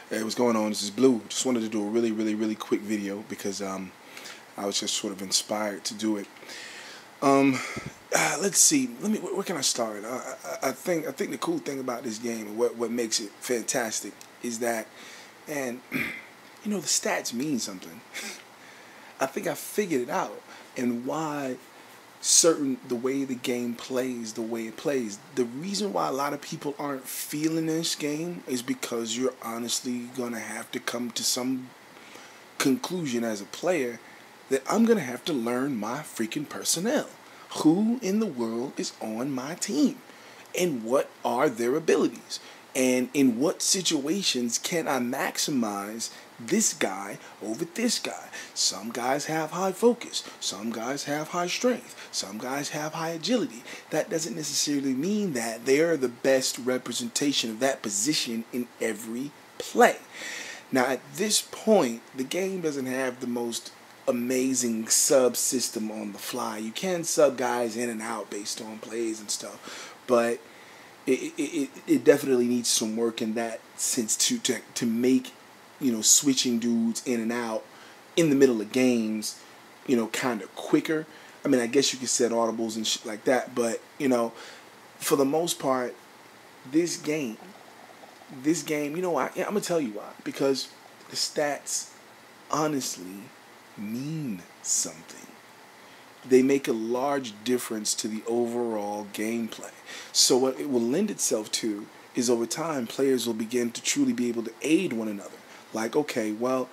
Hey, what's going on? This is Blue. Just wanted to do a really quick video because I was just sort of inspired to do it. Let's see. Where can I start? I think the cool thing about this game and what makes it fantastic is that, and the stats mean something. I think I figured it out, and why the way the game plays the way it plays. The reason why a lot of people aren't feeling this game is because you're honestly gonna have to come to some conclusion as a player that I'm gonna have to learn my freaking personnel. Who in the world is on my team? And what are their abilities? And in what situations can I maximize this guy over this guy? Some guys have high focus. Some guys have high strength. Some guys have high agility. That doesn't necessarily mean that they are the best representation of that position in every play. Now, at this point, the game doesn't have the most amazing sub system on the fly. You can sub guys in and out based on plays and stuff, but it definitely needs some work in that sense to make switching dudes in and out in the middle of games kind of quicker. I mean, I guess you could set audibles and shit like that, but for the most part, this game, why? I'm gonna tell you why. Because the stats honestly mean something. They make a large difference to the overall gameplay. So what it will lend itself to is, over time, players will begin to truly be able to aid one another. Like, okay, well,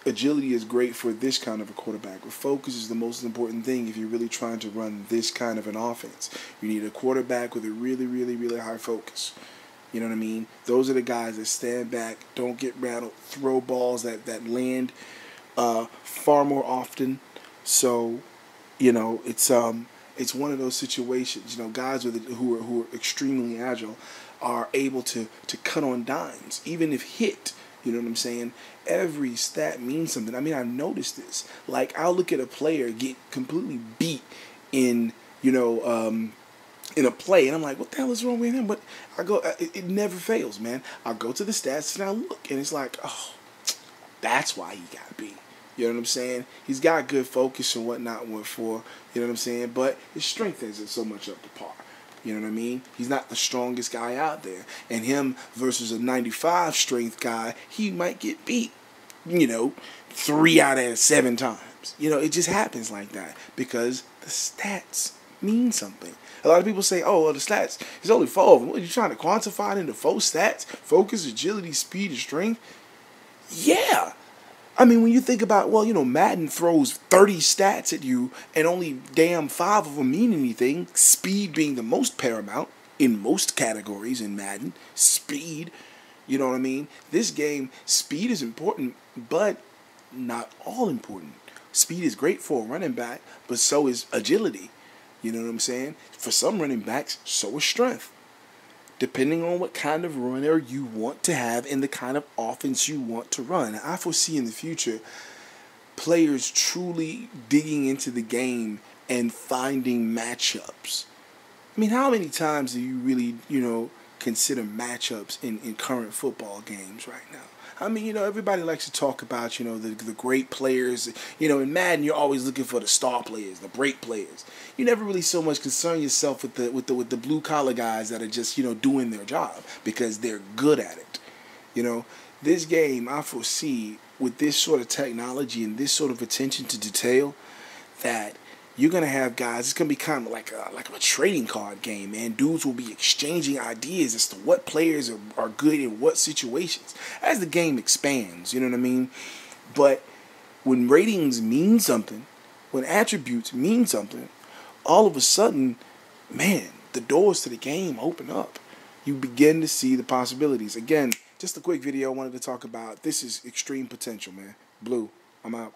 agility is great for this kind of a quarterback, but focus is the most important thing if you're really trying to run this kind of an offense. You need a quarterback with a really high focus. You know what I mean? Those are the guys that stand back, don't get rattled, throw balls that land far more often. So, it's one of those situations. Guys who are extremely agile are able to cut on dimes, even if hit. You know what I'm saying? Every stat means something. I mean, I've noticed this. Like, I'll look at a player get completely beat in a play, and I'm like, what the hell is wrong with him? But I go, it never fails, man. I'll go to the stats and I look, and it's like, oh, that's why he got beat. You know what I'm saying? He's got good focus and whatnot, you know what I'm saying? But his strength isn't so much up to par. You know what I mean? He's not the strongest guy out there. And him versus a 95 strength guy, he might get beat, 3 out of 7 times. It just happens like that because the stats mean something. A lot of people say, oh, well, the stats, it's only 4 of them. What, are you trying to quantify it into 4 stats? Focus, agility, speed, and strength? Yeah. I mean, when you think about, Madden throws 30 stats at you and only damn 5 of them mean anything, speed being the most paramount in most categories in Madden, speed, you know what I mean? This game, speed is important, but not all important. Speed is great for a running back, but so is agility, you know what I'm saying? For some running backs, so is strength. Depending on what kind of runner you want to have and the kind of offense you want to run. I foresee in the future players truly digging into the game and finding matchups. I mean, how many times do you really, consider matchups in current football games right now? I mean, everybody likes to talk about, the great players. In Madden, you're always looking for the star players, the break players. You never really so much concern yourself with the blue collar guys that are just, doing their job because they're good at it. This game, I foresee, with this sort of technology and this sort of attention to detail, that you're going to have guys, it's going to be kind of like a trading card game, man. Dudes will be exchanging ideas as to what players are good in what situations as the game expands, you know what I mean? But when ratings mean something, when attributes mean something, all of a sudden, man, the doors to the game open up. You begin to see the possibilities. Again, just a quick video I wanted to talk about. This is extreme potential, man. Blue, I'm out.